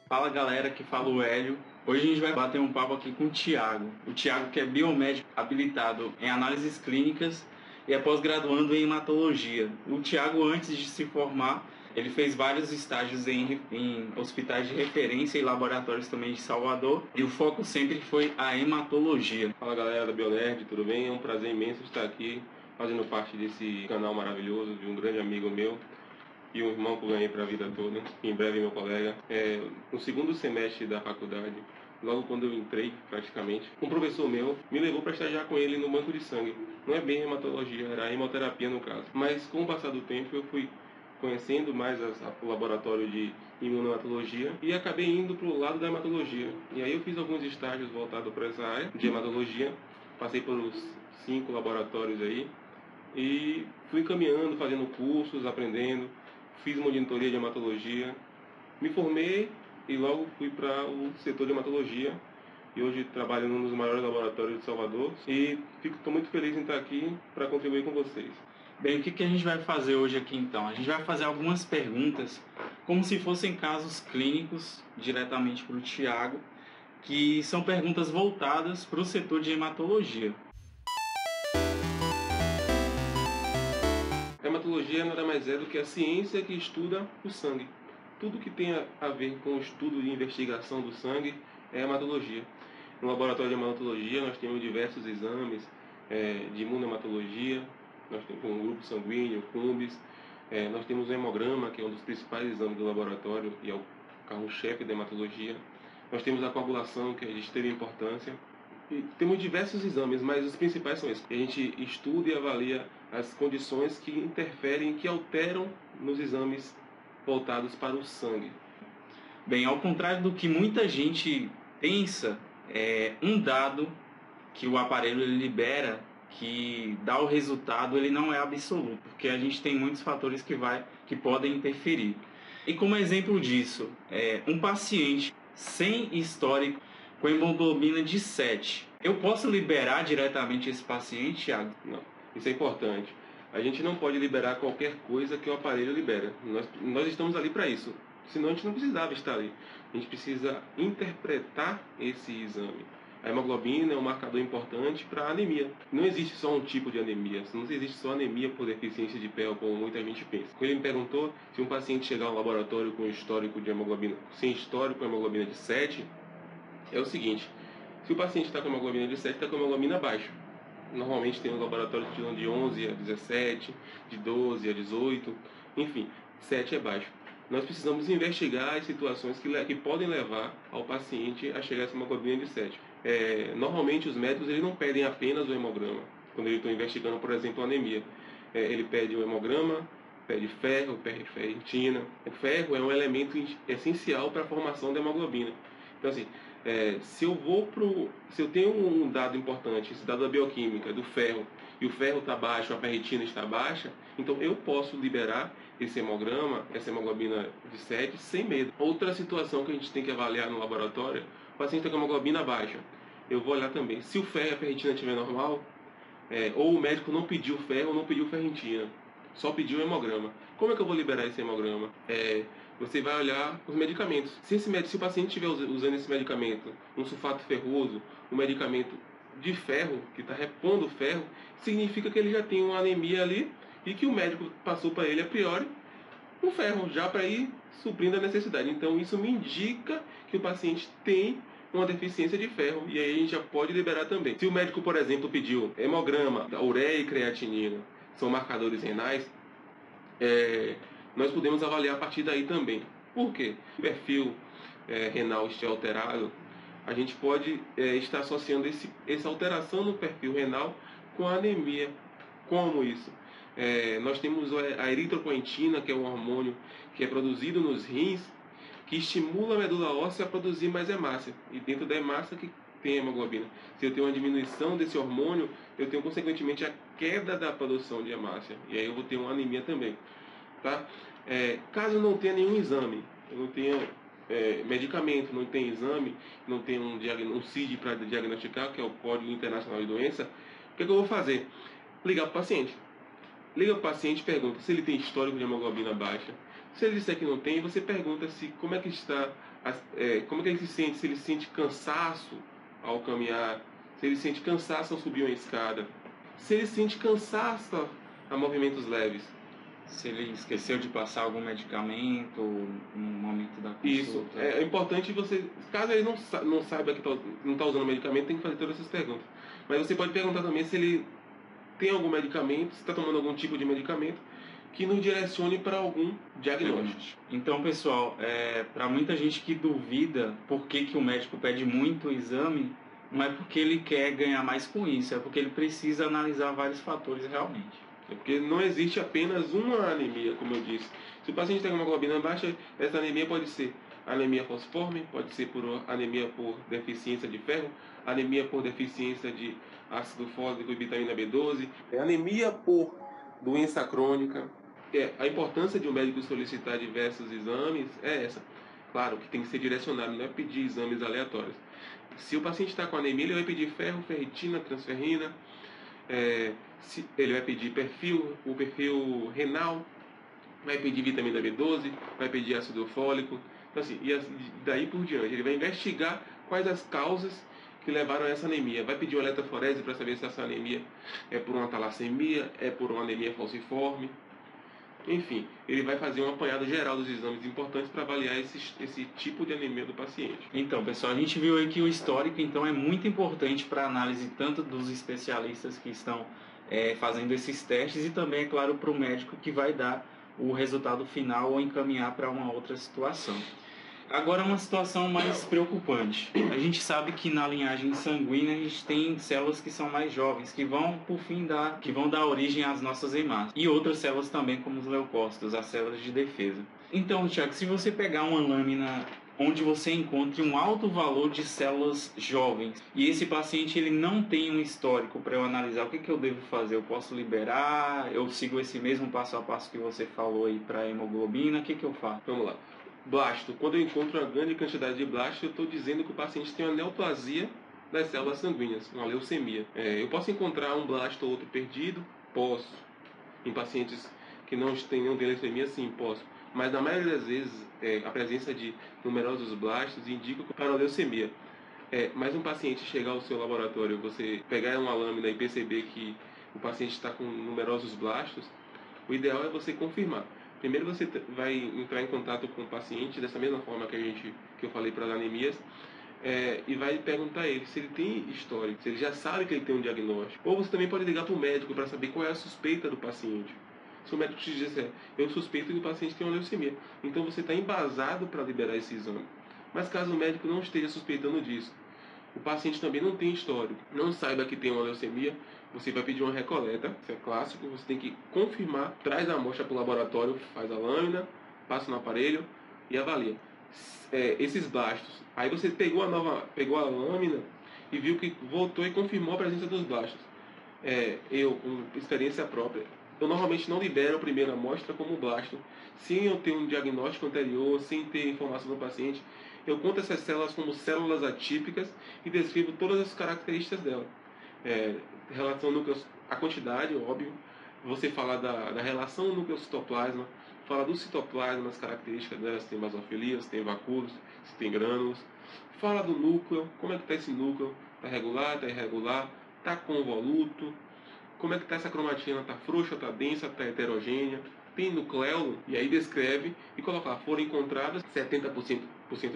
Fala galera, que fala o Hélio. Hoje a gente vai bater um papo aqui com o Thiago. O Thiago que é biomédico habilitado em análises clínicas e é pós-graduando em hematologia. O Thiago, antes de se formar, ele fez vários estágios em hospitais de referência e laboratórios também de Salvador. E o foco sempre foi a hematologia. Fala galera da Bionerd, tudo bem? É um prazer imenso estar aqui fazendo parte desse canal maravilhoso de um grande amigo meu e um irmão que eu ganhei para a vida toda, que em breve é meu colega. No segundo semestre da faculdade, logo quando eu entrei praticamente, um professor meu me levou para estagiar com ele no banco de sangue. Não é bem hematologia, era hemoterapia no caso. Mas com o passar do tempo eu fui conhecendo mais o laboratório de imunohematologia e acabei indo para o lado da hematologia. E aí eu fiz alguns estágios voltados para essa área de hematologia, passei por uns 5 laboratórios aí e fui caminhando, fazendo cursos, aprendendo, fiz monitoria de hematologia, me formei e logo fui para o setor de hematologia e hoje trabalho num dos maiores laboratórios de Salvador e estou muito feliz em estar aqui para contribuir com vocês. Bem, o que a gente vai fazer hoje aqui então? A gente vai fazer algumas perguntas como se fossem casos clínicos diretamente para o Thiago, que são perguntas voltadas para o setor de hematologia. A hematologia nada mais é do que a ciência que estuda o sangue. Tudo que tem a ver com o estudo e investigação do sangue é hematologia. No laboratório de hematologia nós temos diversos exames de imunohematologia, nós temos um grupo sanguíneo, CUMBS, nós temos o hemograma, que é um dos principais exames do laboratório e é o carro-chefe da hematologia. Nós temos a coagulação, que é de extrema importância. E temos diversos exames, mas os principais são esses. A gente estuda e avalia as condições que interferem, que alteram nos exames voltados para o sangue. Bem, ao contrário do que muita gente pensa, um dado que o aparelho ele libera, que dá o resultado, ele não é absoluto, porque a gente tem muitos fatores que podem interferir. E como exemplo disso, um paciente sem histórico com hemoglobina de 7, eu posso liberar diretamente esse paciente, Thiago? Não, isso é importante. A gente não pode liberar qualquer coisa que o aparelho libera. Nós estamos ali para isso. Senão a gente não precisava estar ali. A gente precisa interpretar esse exame. A hemoglobina é um marcador importante para a anemia. Não existe só um tipo de anemia. Não existe só anemia por deficiência de pele, como muita gente pensa. Quando ele me perguntou se um paciente chegar ao laboratório com histórico de hemoglobina, sem histórico com hemoglobina de 7, é o seguinte: se o paciente está com hemoglobina de 7, está com hemoglobina baixa. Normalmente tem um laboratório que tiram de 11 a 17, de 12 a 18, enfim, 7 é baixo. Nós precisamos investigar as situações que podem levar ao paciente a chegar a essa hemoglobina de 7. Normalmente os médicos eles não pedem apenas o hemograma, quando eles estão investigando, por exemplo, anemia. Ele pede o hemograma, pede ferro, pede ferritina. O ferro é um elemento essencial para a formação da hemoglobina. Então, assim, se eu tenho um dado importante, esse dado da bioquímica, do ferro, e o ferro está baixo, a ferritina está baixa, então eu posso liberar esse hemograma, essa hemoglobina de 7, sem medo. Outra situação que a gente tem que avaliar no laboratório, o paciente está com hemoglobina baixa. Eu vou olhar também, se o ferro e a ferritina estiver normal, ou o médico não pediu ferro ou não pediu ferritina, só pediu o hemograma. Como é que eu vou liberar esse hemograma? Você vai olhar os medicamentos. Se o paciente estiver usando esse medicamento, um sulfato ferroso, um medicamento de ferro, que está repondo o ferro, significa que ele já tem uma anemia ali e que o médico passou para ele a priori um ferro, já para ir suprindo a necessidade. Então isso me indica que o paciente tem uma deficiência de ferro e aí a gente já pode liberar também. Se o médico, por exemplo, pediu hemograma, ureia e creatinina, são marcadores renais, nós podemos avaliar a partir daí também. Por quê? O perfil renal estiver alterado, a gente pode estar associando essa alteração no perfil renal com a anemia. Como isso? Nós temos a eritropoetina, que é um hormônio que é produzido nos rins, que estimula a medula óssea a produzir mais hemácia. E dentro da hemácia que tem hemoglobina. Se eu tenho uma diminuição desse hormônio, eu tenho consequentemente a queda da produção de hemácia. E aí eu vou ter uma anemia também. Tá? Caso não tenha nenhum exame, eu não tenha medicamento, não tenha exame, não tenha um CID para diagnosticar, que é o Código Internacional de Doença, o que eu vou fazer? Ligar para o paciente. Liga para o paciente e pergunta se ele tem histórico de hemoglobina baixa. Se ele disser que não tem, você pergunta como é que está como é que ele se sente, se ele sente cansaço ao caminhar, se ele sente cansaço ao subir uma escada, se ele sente cansaço a movimentos leves. Se ele esqueceu de passar algum medicamento no momento da consulta. Isso. É importante você, caso ele não saiba que não está usando medicamento, tem que fazer todas essas perguntas. Mas você pode perguntar também se ele tem algum medicamento, se está tomando algum tipo de medicamento que nos direcione para algum diagnóstico. Então, pessoal, para muita gente que duvida por que o médico pede muito exame, não é porque ele quer ganhar mais com isso, é porque ele precisa analisar vários fatores realmente. É porque não existe apenas uma anemia, como eu disse. Se o paciente tem uma hemoglobina baixa, essa anemia pode ser anemia falciforme, pode ser por anemia por deficiência de ferro, anemia por deficiência de ácido fólico e vitamina B12, anemia por doença crônica. A importância de um médico solicitar diversos exames é essa. Claro que tem que ser direcionado, não é pedir exames aleatórios. Se o paciente está com anemia, ele vai pedir ferro, ferritina, transferrina, ele vai pedir o perfil renal, vai pedir vitamina B12, vai pedir ácido fólico, então, assim, e daí por diante. Ele vai investigar quais as causas que levaram a essa anemia. Vai pedir uma eletroforese para saber se essa anemia é por uma talassemia, é por uma anemia falciforme. Enfim, ele vai fazer um apanhado geral dos exames importantes para avaliar esse tipo de anemia do paciente. Então, pessoal, a gente viu aí que o histórico então é muito importante para a análise tanto dos especialistas que estão fazendo esses testes e também, é claro, para o médico que vai dar o resultado final ou encaminhar para uma outra situação. Agora, uma situação mais preocupante. A gente sabe que na linhagem sanguínea a gente tem células que são mais jovens, que vão, por fim, dar origem às nossas hemácias. E outras células também, como os leucócitos, as células de defesa. Então, Tiago, se você pegar uma lâmina onde você encontre um alto valor de células jovens e esse paciente ele não tem um histórico para eu analisar, o que eu devo fazer? Eu posso liberar? Eu sigo esse mesmo passo a passo que você falou aí para a hemoglobina? O que eu faço? Vamos lá. Blasto. Quando eu encontro uma grande quantidade de blasto, eu estou dizendo que o paciente tem uma neoplasia das células sanguíneas, uma leucemia. Eu posso encontrar um blasto ou outro perdido? Posso. Em pacientes que não tenham leucemia, sim, posso. Mas na maioria das vezes, a presença de numerosos blastos indica que para a leucemia. Mas um paciente chegar ao seu laboratório, você pegar uma lâmina e perceber que o paciente está com numerosos blastos, o ideal é você confirmar. Primeiro você vai entrar em contato com o paciente, dessa mesma forma que eu falei para as anemias, e vai perguntar a ele se ele tem histórico, se ele já sabe que ele tem um diagnóstico. Ou você também pode ligar para o médico para saber qual é a suspeita do paciente. Se o médico te disser, eu suspeito que o paciente tem uma leucemia, então você está embasado para liberar esse exame. Mas caso o médico não esteja suspeitando disso, o paciente também não tem histórico, não saiba que tem uma leucemia, você vai pedir uma recoleta, isso é clássico, você tem que confirmar, traz a amostra para o laboratório, faz a lâmina, passa no aparelho e avalia. Esses blastos, aí você pegou a lâmina e viu que voltou e confirmou a presença dos blastos. Eu, com experiência própria, eu normalmente não libero a primeira amostra como blasto, sem eu ter um diagnóstico anterior, sem ter informação do paciente. Eu conto essas células como células atípicas e descrevo todas as características dela. Relação núcleo, a quantidade, óbvio. Você fala da relação núcleo-citoplasma, fala do citoplasma, as características dela, se tem basofilia, se tem vacúolos, se tem grânulos. Fala do núcleo, como é que está esse núcleo, está regular, está irregular, está convoluto, como é que está essa cromatina, está frouxa, está densa, está heterogênea, tem nucleolo, e aí descreve e coloca lá, foram encontradas 70%,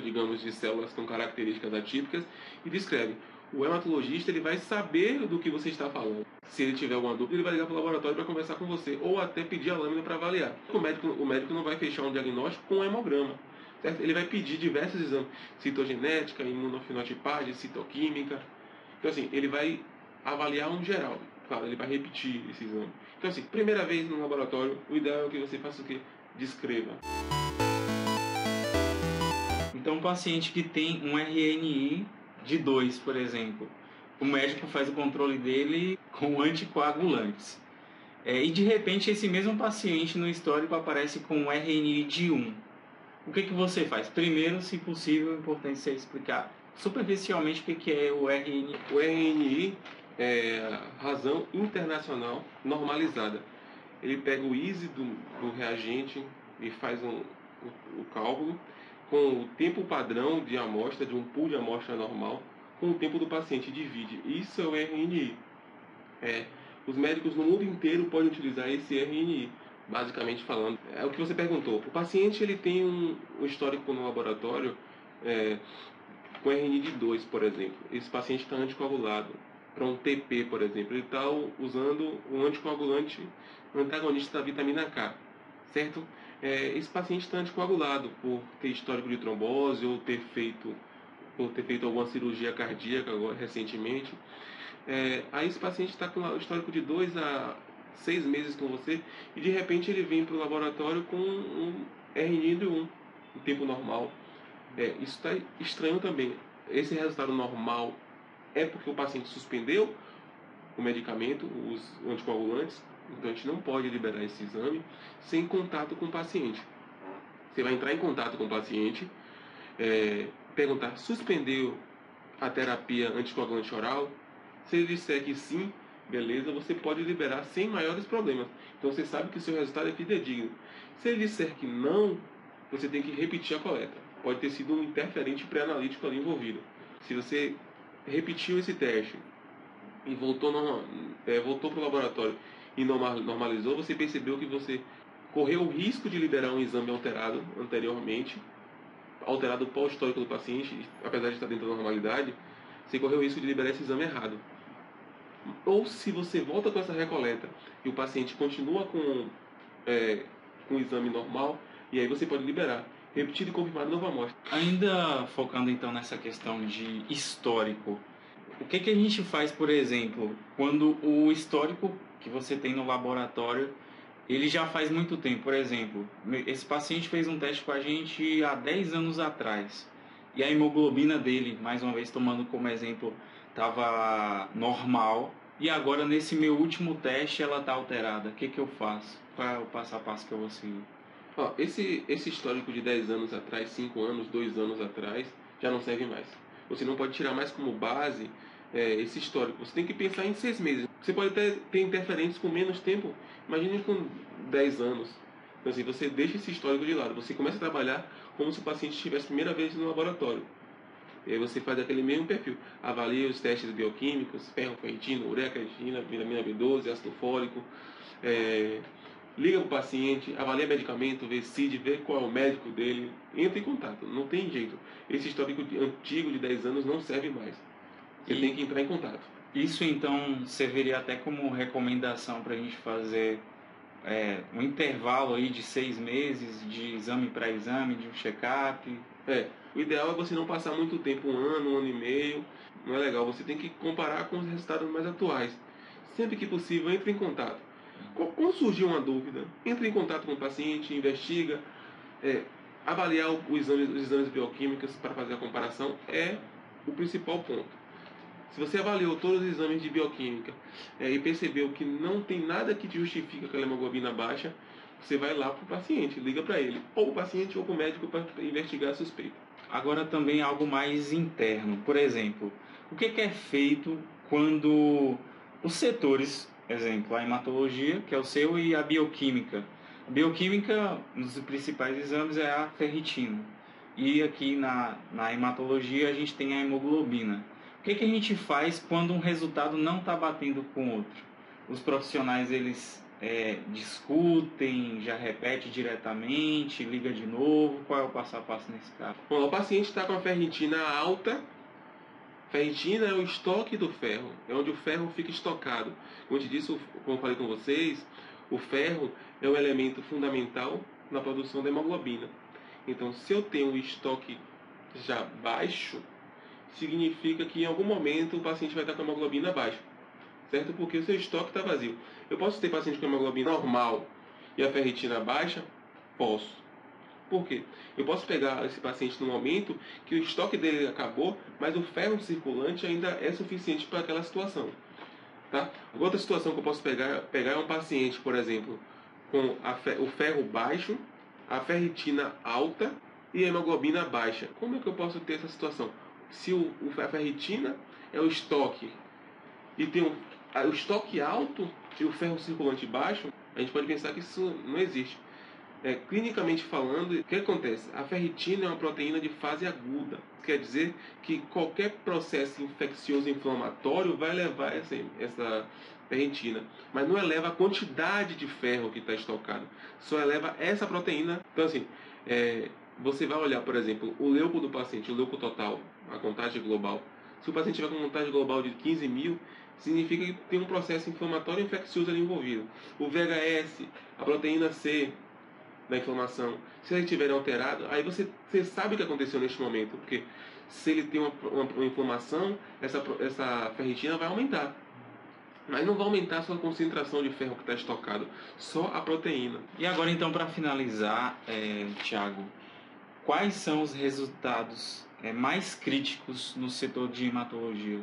digamos, de células com características atípicas, e descreve. O hematologista ele vai saber do que você está falando. Se ele tiver alguma dúvida, ele vai ligar para o laboratório para conversar com você, ou até pedir a lâmina para avaliar. O médico não vai fechar um diagnóstico com um hemograma. Certo? Ele vai pedir diversos exames, citogenética, imunofenotipagem, citoquímica. Então, assim, ele vai avaliar um geral. Claro, ele vai repetir esse exame. Então, assim, primeira vez no laboratório, o ideal é que você faça o quê? Descreva. Então, um paciente que tem um RNI de 2, por exemplo, o médico faz o controle dele com anticoagulantes. E de repente esse mesmo paciente no histórico aparece com um RNI de 1. O que você faz? Primeiro, se possível, é importante você explicar superficialmente o que é o RNI. O RNI é razão internacional normalizada. Ele pega o ISE do reagente e faz o cálculo com o tempo padrão de amostra, de um pool de amostra normal, com o tempo do paciente, divide. Isso é o RNI. Os médicos no mundo inteiro podem utilizar esse RNI, basicamente falando. É o que você perguntou. O paciente ele tem um histórico no laboratório com RNI de 2, por exemplo. Esse paciente está anticoagulado. Para um TP, por exemplo, ele está usando um anticoagulante antagonista da vitamina K, certo? Esse paciente está anticoagulado por ter histórico de trombose ou por ter feito alguma cirurgia cardíaca agora, recentemente. Aí esse paciente está com o histórico de 2 a 6 meses com você e de repente ele vem para o laboratório com um RNI de 1, em tempo normal. Isso está estranho também. Esse resultado normal é porque o paciente suspendeu o medicamento, os anticoagulantes, então a gente não pode liberar esse exame sem contato com o paciente. Você vai entrar em contato com o paciente, perguntar, suspendeu a terapia anticoagulante oral? Se ele disser que sim, beleza, você pode liberar sem maiores problemas. Então você sabe que o seu resultado é fidedigno. Se ele disser que não, você tem que repetir a coleta. Pode ter sido um interferente pré-analítico ali envolvido. Se você repetiu esse teste e voltou para o laboratório e normalizou, você percebeu que você correu o risco de liberar um exame alterado anteriormente, alterado pós-histórico do paciente, apesar de estar dentro da normalidade, você correu o risco de liberar esse exame errado. Ou se você volta com essa recoleta e o paciente continua com o exame normal, e aí você pode liberar. Repetido e confirmado, nova amostra. Ainda focando então nessa questão de histórico, o que a gente faz, por exemplo, quando o histórico que você tem no laboratório, ele já faz muito tempo? Por exemplo, esse paciente fez um teste com a gente há 10 anos atrás, e a hemoglobina dele, mais uma vez tomando como exemplo, estava normal, e agora nesse meu último teste ela está alterada. O que eu faço? Qual é o passo a passo que eu vou seguir? Esse histórico de 10 anos atrás, 5 anos, 2 anos atrás, já não serve mais. Você não pode tirar mais como base esse histórico. Você tem que pensar em 6 meses. Você pode ter interferências com menos tempo. Imagine com 10 anos. Então, assim, você deixa esse histórico de lado. Você começa a trabalhar como se o paciente estivesse a primeira vez no laboratório. E aí você faz aquele mesmo perfil. Avalia os testes bioquímicos, ferro, ferritina, ureia, creatina, vitamina B12, ácido fólico. Liga para o paciente, avalia medicamento, decide, vê qual é o médico dele, entra em contato, não tem jeito. Esse histórico antigo de 10 anos não serve mais. Você tem que entrar em contato. Isso então serviria até como recomendação para a gente fazer um intervalo aí de 6 meses de exame para exame, de um check-up. O ideal é você não passar muito tempo, um ano e meio, não é legal. Você tem que comparar com os resultados mais atuais. Sempre que possível, entre em contato. Quando surgir uma dúvida, entre em contato com o paciente, investiga, avaliar os exames bioquímicos para fazer a comparação é o principal ponto. Se você avaliou todos os exames de bioquímica e percebeu que não tem nada que te justifique aquela hemoglobina baixa, você vai lá para o paciente, liga para ele, ou o paciente ou para o médico para investigar a suspeita. Agora também algo mais interno. Por exemplo, o que é feito quando os setores, exemplo, a hematologia, que é o seu, e a bioquímica. A bioquímica, um dos principais exames é a ferritina. E aqui na hematologia a gente tem a hemoglobina. O que a gente faz quando um resultado não está batendo com o outro? Os profissionais, eles discutem, já repete diretamente, liga de novo? Qual é o passo a passo nesse caso? Bom, o paciente está com a ferritina alta. Ferritina é o estoque do ferro, é onde o ferro fica estocado. Como eu te disse, como eu falei com vocês, o ferro é um elemento fundamental na produção da hemoglobina. Então, se eu tenho o estoque já baixo, significa que em algum momento o paciente vai estar com a hemoglobina baixa, certo? Porque o seu estoque está vazio. Eu posso ter paciente com hemoglobina normal e a ferritina baixa? Posso. Por quê? Eu posso pegar esse paciente no momento que o estoque dele acabou, mas o ferro circulante ainda é suficiente para aquela situação. Tá? Outra situação que eu posso pegar é um paciente, por exemplo, com o ferro baixo, a ferritina alta e a hemoglobina baixa. Como é que eu posso ter essa situação? Se a ferritina é o estoque e tem o estoque alto e o ferro circulante baixo, a gente pode pensar que isso não existe. Clinicamente falando, o que acontece? A ferritina é uma proteína de fase aguda. Quer dizer que qualquer processo infeccioso inflamatório vai levar essa ferritina, mas não eleva a quantidade de ferro que está estocado, só eleva essa proteína. Então, assim, você vai olhar, por exemplo, o leuco do paciente, o leuco total, a contagem global. Se o paciente tiver com uma contagem global de 15 mil, significa que tem um processo inflamatório infeccioso ali envolvido. O VHS, a proteína C da inflamação, se ele estiver alterado, aí você sabe o que aconteceu neste momento, porque se ele tem uma inflamação, essa ferritina vai aumentar. Mas não vai aumentar a sua concentração de ferro que está estocado, só a proteína. E agora então, para finalizar, Thiago, quais são os resultados mais críticos no setor de hematologia?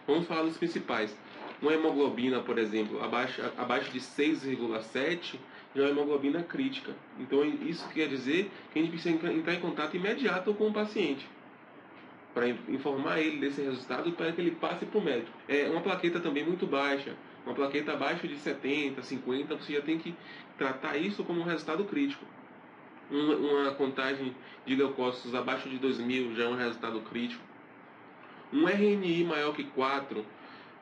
Vamos falar dos principais. Uma hemoglobina, por exemplo, abaixo de 6,7 já é uma hemoglobina crítica. Então isso quer dizer que a gente precisa entrar em contato imediato com o paciente para informar ele desse resultado para que ele passe para o médico. Uma plaqueta também muito baixa, uma plaqueta abaixo de 70, 50, você já tem que tratar isso como um resultado crítico. Uma contagem de leucócitos abaixo de 2.000 já é um resultado crítico. Um RNI maior que 4,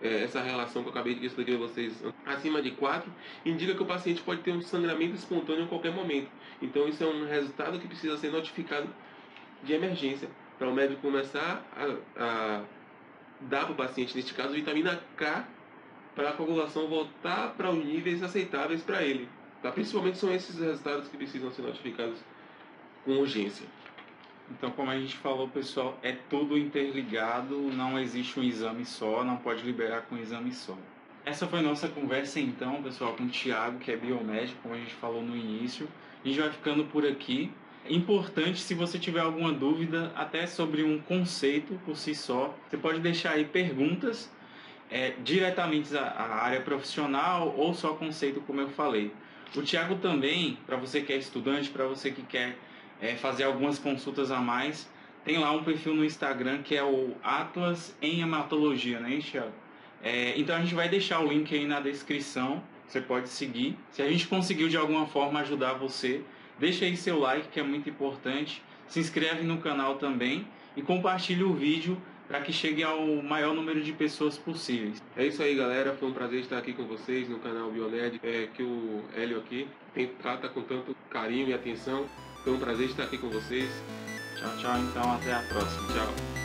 essa relação que eu acabei de explicar a vocês, acima de 4, indica que o paciente pode ter um sangramento espontâneo a qualquer momento. Então isso é um resultado que precisa ser notificado de emergência, para o médico começar a dar para o paciente, neste caso, vitamina K, para a coagulação voltar para os níveis aceitáveis para ele. Tá? Principalmente são esses resultados que precisam ser notificados com urgência. Então, como a gente falou, pessoal, é tudo interligado, não existe um exame só, não pode liberar com um exame só. Essa foi nossa conversa então, pessoal, com o Thiago, que é biomédico, como a gente falou no início. A gente vai ficando por aqui. Importante, se você tiver alguma dúvida, até sobre um conceito por si só, você pode deixar aí perguntas diretamente à área profissional ou só conceito, como eu falei. O Thiago também, para você que é estudante, para você que quer fazer algumas consultas a mais, tem lá um perfil no Instagram que é o Atlas em Hematologia, né, Thiago? Então a gente vai deixar o link aí na descrição, você pode seguir. Se a gente conseguiu de alguma forma ajudar você, deixa aí seu like, que é muito importante, se inscreve no canal também e compartilhe o vídeo para que chegue ao maior número de pessoas possíveis. É isso aí, galera, foi um prazer estar aqui com vocês no canal Bionerd, que o Hélio aqui trata com tanto carinho e atenção. Foi um prazer estar aqui com vocês. Tchau, tchau, então até a próxima. Tchau.